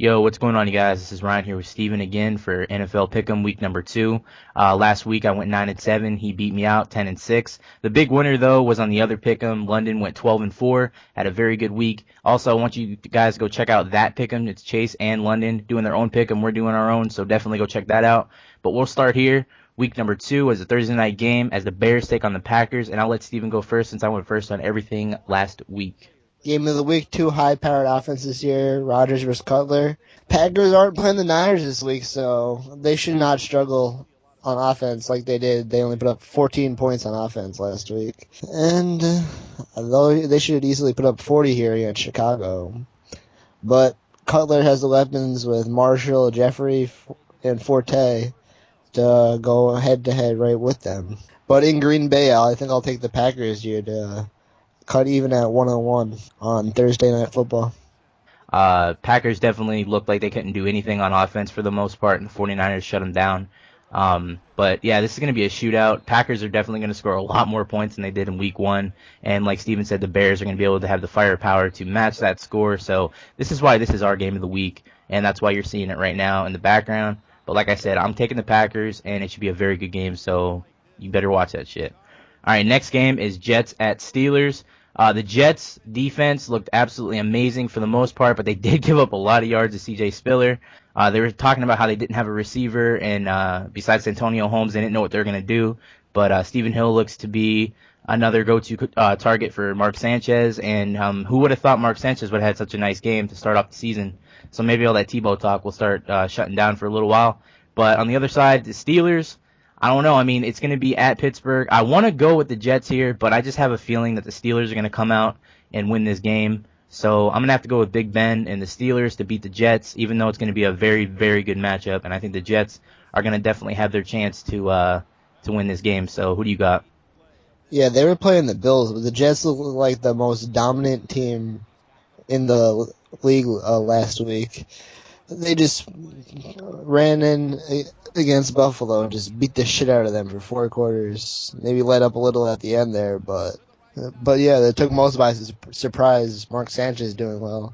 Yo, what's going on, you guys? This is Ryan here with Steven again for NFL Pick'em week number 2. Last week I went 9-7. He beat me out 10-6. The big winner though was on the other Pick'em. London went 12-4. Had a very good week. Also, I want you guys to go check out that Pick'em. It's Chase and London doing their own Pick'em. We're doing our own, so definitely go check that out. But we'll start here. Week number 2 is a Thursday night game as the Bears take on the Packers, and I'll let Steven go first since I went first on everything last week. Game of the week, two high-powered offenses here, Rodgers versus Cutler. Packers aren't playing the Niners this week, so they should not struggle on offense like they did. They only put up 14 points on offense last week. And though they should easily put up 40 here against Chicago. But Cutler has the weapons with Marshall, Jeffrey, and Forte to go head-to-head right with them. But in Green Bay, I think I'll take the Packers here to cut even at 101 on Thursday Night Football. Packers definitely looked like they couldn't do anything on offense for the most part, and the 49ers shut them down. But yeah, this is going to be a shootout. Packers are definitely going to score a lot more points than they did in week 1. And like Steven said, the Bears are going to be able to have the firepower to match that score. So this is why this is our game of the week, and that's why you're seeing it right now in the background. But like I said, I'm taking the Packers, and it should be a very good game, so you better watch that shit. All right, next game is Jets at Steelers. The Jets defense looked absolutely amazing for the most part, but they did give up a lot of yards to C.J. Spiller. They were talking about how they didn't have a receiver, and besides Antonio Holmes, they didn't know what they were going to do. But Stephen Hill looks to be another go-to target for Mark Sanchez, and who would have thought Mark Sanchez would have had such a nice game to start off the season? So maybe all that Tebow talk will start shutting down for a little while. But on the other side, the Steelers, I don't know. I mean, it's going to be at Pittsburgh. I want to go with the Jets here, but I just have a feeling that the Steelers are going to come out and win this game. So I'm going to have to go with Big Ben and the Steelers to beat the Jets, even though it's going to be a very, very good matchup. And I think the Jets are going to definitely have their chance to win this game. So who do you got? Yeah, they were playing the Bills, but the Jets look like the most dominant team in the league last week. They just ran in against Buffalo and just beat the shit out of them for 4 quarters. Maybe let up a little at the end there, but yeah, they took most by surprise. Mark Sanchez doing well.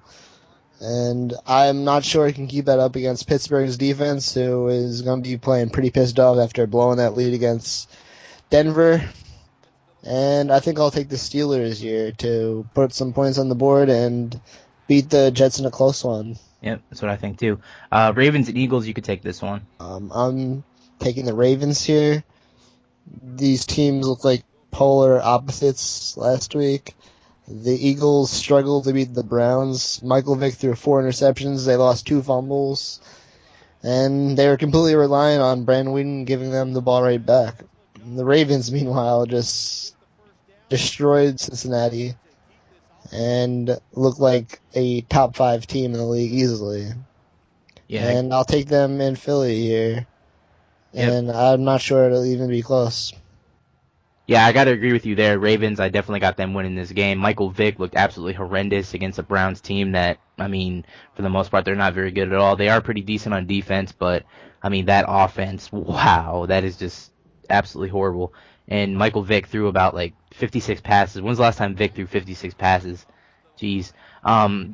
And I'm not sure he can keep that up against Pittsburgh's defense, who is going to be playing pretty pissed off after blowing that lead against Denver. And I think I'll take the Steelers here to put some points on the board and beat the Jets in a close one. Yep, that's what I think too. Ravens and Eagles, you could take this one. I'm taking the Ravens here. These teams look like polar opposites last week. The Eagles struggled to beat the Browns. Michael Vick threw 4 interceptions. They lost 2 fumbles. And they were completely relying on Brandon Weeden giving them the ball right back. The Ravens, meanwhile, just destroyed Cincinnati and look like a top 5 team in the league easily. Yeah. And I'll take them in Philly here. And yep. I'm not sure it'll even be close. Yeah, I got to agree with you there. Ravens, I definitely got them winning this game. Michael Vick looked absolutely horrendous against a Browns team that, I mean, for the most part, they're not very good at all. They are pretty decent on defense, but, I mean, that offense, wow, that is just absolutely horrible. And Michael Vick threw about, 56 passes. When's the last time Vick threw 56 passes? Jeez.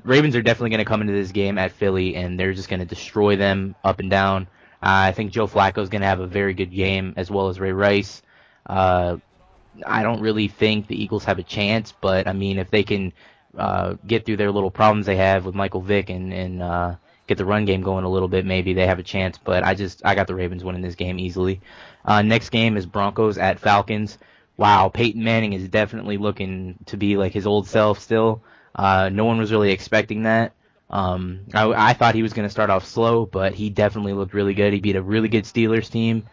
Ravens are definitely going to come into this game at Philly, and they're just going to destroy them up and down. I think Joe Flacco is going to have a very good game, as well as Ray Rice. I don't really think the Eagles have a chance, but, I mean, if they can get through their little problems they have with Michael Vick and get the run game going a little bit, maybe they have a chance. But I got the Ravens winning this game easily. Next game is Broncos at Falcons. Wow, Peyton Manning is definitely looking to be like his old self still. No one was really expecting that. I thought he was going to start off slow, but he definitely looked really good. He beat a really good Steelers team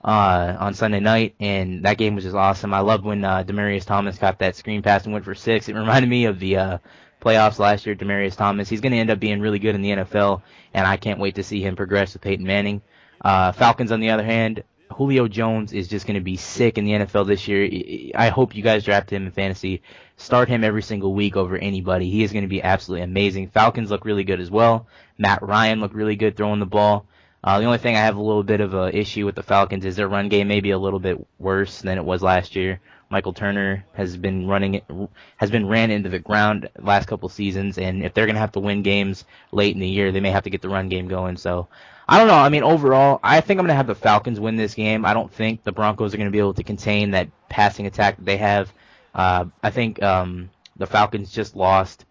on Sunday night, and that game was just awesome. I loved when Demaryius Thomas got that screen pass and went for 6. It reminded me of the playoffs last year, Demaryius Thomas. He's going to end up being really good in the NFL, and I can't wait to see him progress with Peyton Manning. Falcons, on the other hand, Julio Jones is just going to be sick in the NFL this year. I hope you guys draft him in fantasy. Start him every single week over anybody. He is going to be absolutely amazing. Falcons look really good as well. Matt Ryan looked really good throwing the ball. The only thing I have a little bit of an issue with the Falcons is their run game may be a little bit worse than it was last year. Michael Turner has been ran into the ground last couple seasons, and if they're going to have to win games late in the year, they may have to get the run game going. So I don't know. I mean, overall, I think I'm going to have the Falcons win this game. I don't think the Broncos are going to be able to contain that passing attack that they have. I think the Falcons just lost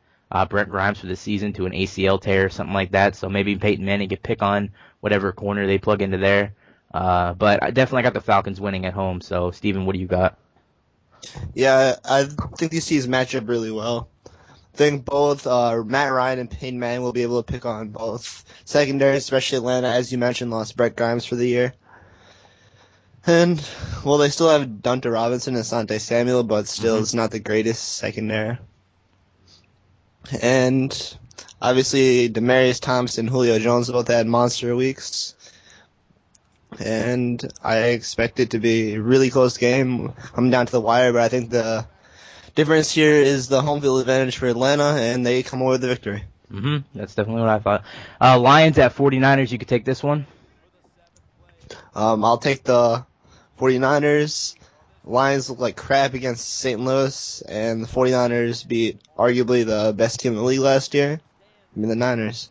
Brent Grimes for the season to an ACL tear or something like that. So maybe Peyton Manning could pick on whatever corner they plug into there. But I definitely got the Falcons winning at home. So, Steven, what do you got? Yeah, I think these teams match up really well. I think both Matt Ryan and Peyton Manning will be able to pick on both secondary, especially Atlanta, as you mentioned, lost Brett Grimes for the year. And, well, they still have Dunta Robinson and Asante Samuel, but still it's not the greatest secondary. And, obviously, Demaryius Thompson, Julio Jones both had monster weeks. And I expect it to be a really close game. I'm down to the wire, but I think the difference here is the home field advantage for Atlanta, and they come away with the victory. That's definitely what I thought. Lions at 49ers, you could take this one. I'll take the 49ers. Lions look like crap against St. Louis, and the 49ers beat arguably the best team in the league last year. I mean, the Niners.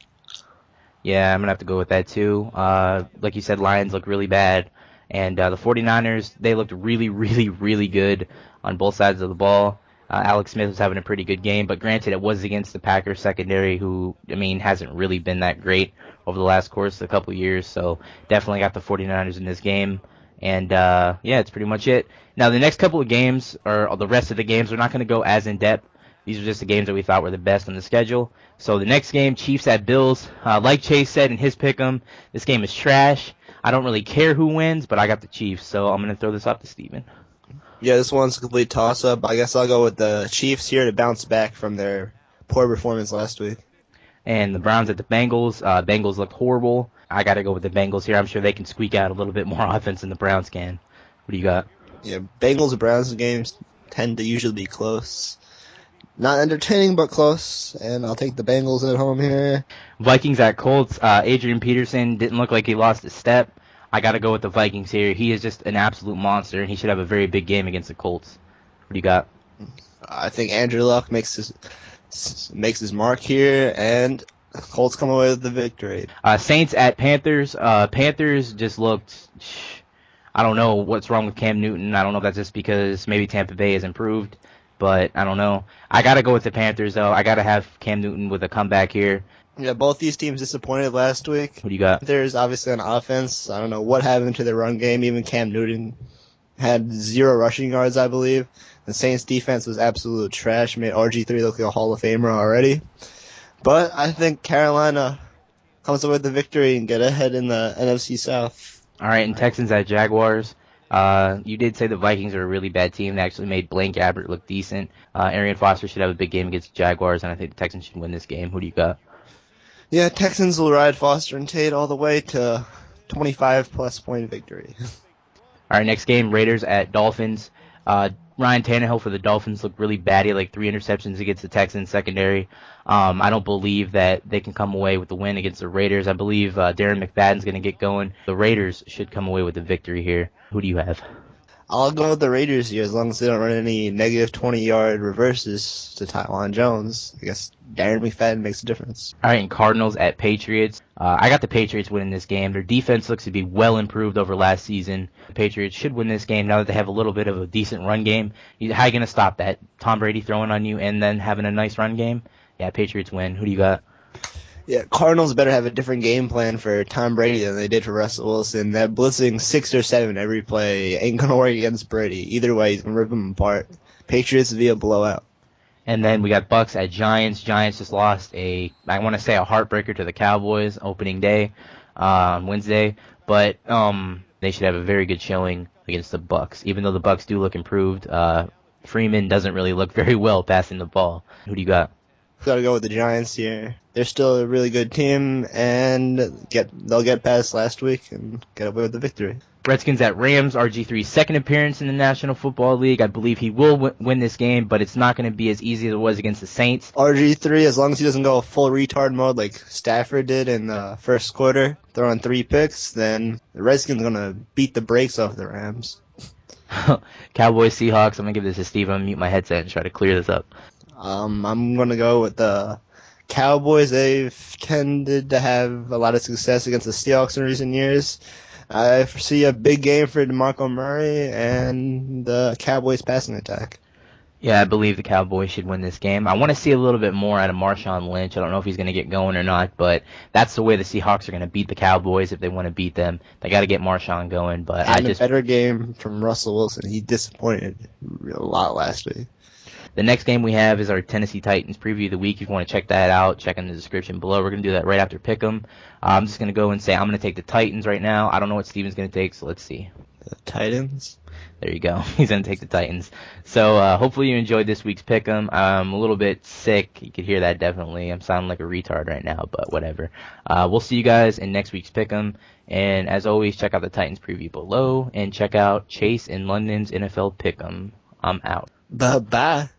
Yeah, I'm going to have to go with that too. Like you said, Lions look really bad. And the 49ers, they looked really, really, really good on both sides of the ball. Alex Smith was having a pretty good game, but granted, it was against the Packers secondary, who, I mean, hasn't really been that great over the last course of a couple years. So definitely got the 49ers in this game. And, yeah, it's pretty much it. Now, the next couple of games, or the rest of the games, we're not going to go as in-depth. These are just the games that we thought were the best on the schedule. So the next game, Chiefs at Bills. Like Chase said in his pick'em, this game is trash. I don't really care who wins, but I got the Chiefs, so I'm going to throw this off to Steven. Yeah, this one's a complete toss-up. I guess I'll go with the Chiefs here to bounce back from their poor performance last week. And the Browns at the Bengals. Bengals look horrible. I got to go with the Bengals here. I'm sure they can squeak out a little bit more offense than the Browns can. What do you got? Yeah, Bengals and Browns games tend to usually be close. Not entertaining, but close, and I'll take the Bengals at home here. Vikings at Colts. Adrian Peterson didn't look like he lost a step. I got to go with the Vikings here. He is just an absolute monster, and he should have a very big game against the Colts. What do you got? I think Andrew Luck makes his mark here, and Colts come away with the victory. Saints at Panthers. Panthers just looked... I don't know what's wrong with Cam Newton. I don't know if that's just because maybe Tampa Bay has improved. But I don't know. I got to go with the Panthers, though. I got to have Cam Newton with a comeback here. Yeah, both these teams disappointed last week. What do you got? There's obviously on offense. I don't know what happened to their run game. Even Cam Newton had 0 rushing yards, I believe. The Saints defense was absolute trash. Made RG3 look like a Hall of Famer already. But I think Carolina comes away with the victory and get ahead in the NFC South. All right, and Texans at Jaguars. You did say the Vikings are a really bad team. They actually made Blaine Gabbert look decent. Arian Foster should have a big game against the Jaguars, and I think the Texans should win this game. Who do you got? Yeah, Texans will ride Foster and Tate all the way to 25-plus point victory. All right, next game, Raiders at Dolphins. Ryan Tannehill for the Dolphins looked really bad. He had like 3 interceptions against the Texans secondary. I don't believe that they can come away with the win against the Raiders. I believe Darren McFadden's going to get going. The Raiders should come away with the victory here. Who do you have? I'll go with the Raiders here as long as they don't run any negative 20-yard reverses to Tywan Jones. I guess Darren McFadden makes a difference. All right, and Cardinals at Patriots. I got the Patriots winning this game. Their defense looks to be well improved over last season. The Patriots should win this game now that they have a little bit of a decent run game. How are you going to stop that? Tom Brady throwing on you and then having a nice run game? Yeah, Patriots win. Who do you got? Yeah, Cardinals better have a different game plan for Tom Brady than they did for Russell Wilson. That blitzing 6 or 7 every play ain't going to work against Brady. Either way, he's going to rip them apart. Patriots via blowout. And then we got Bucks at Giants. Giants just lost I want to say a heartbreaker to the Cowboys opening day on Wednesday. But they should have a very good showing against the Bucks. Even though the Bucks do look improved, Freeman doesn't really look very well passing the ball. Who do you got? Got to go with the Giants here. They're still a really good team, and they'll get past last week and get away with the victory. Redskins at Rams. RG3's second appearance in the National Football League. I believe he will win this game, but it's not going to be as easy as it was against the Saints. RG3, as long as he doesn't go full retard mode like Stafford did in the first quarter, throwing 3 picks, then the Redskins are going to beat the brakes off the Rams. Cowboys, Seahawks. I'm gonna give this to Steve. I'm gonna mute my headset and try to clear this up. I'm gonna go with the Cowboys. They've tended to have a lot of success against the Seahawks in recent years. I foresee a big game for DeMarco Murray and the Cowboys passing attack. Yeah, I believe the Cowboys should win this game. I want to see a little bit more out of Marshawn Lynch. I don't know if he's going to get going or not, but that's the way the Seahawks are going to beat the Cowboys if they want to beat them. They got to get Marshawn going, but And a better game from Russell Wilson. He disappointed a lot last week. The next game we have is our Tennessee Titans preview of the week. If you want to check that out, check in the description below. We're going to do that right after Pick'em. I'm just going to go and say I'm going to take the Titans right now. I don't know what Steven's going to take, so let's see. The Titans? There you go. He's going to take the Titans. So hopefully you enjoyed this week's Pick'em. I'm a little bit sick. You could hear that definitely. I'm sounding like a retard right now, but whatever. We'll see you guys in next week's Pick'em. And as always, check out the Titans preview below and check out Chase in London's NFL Pick'em. I'm out. Bye-bye.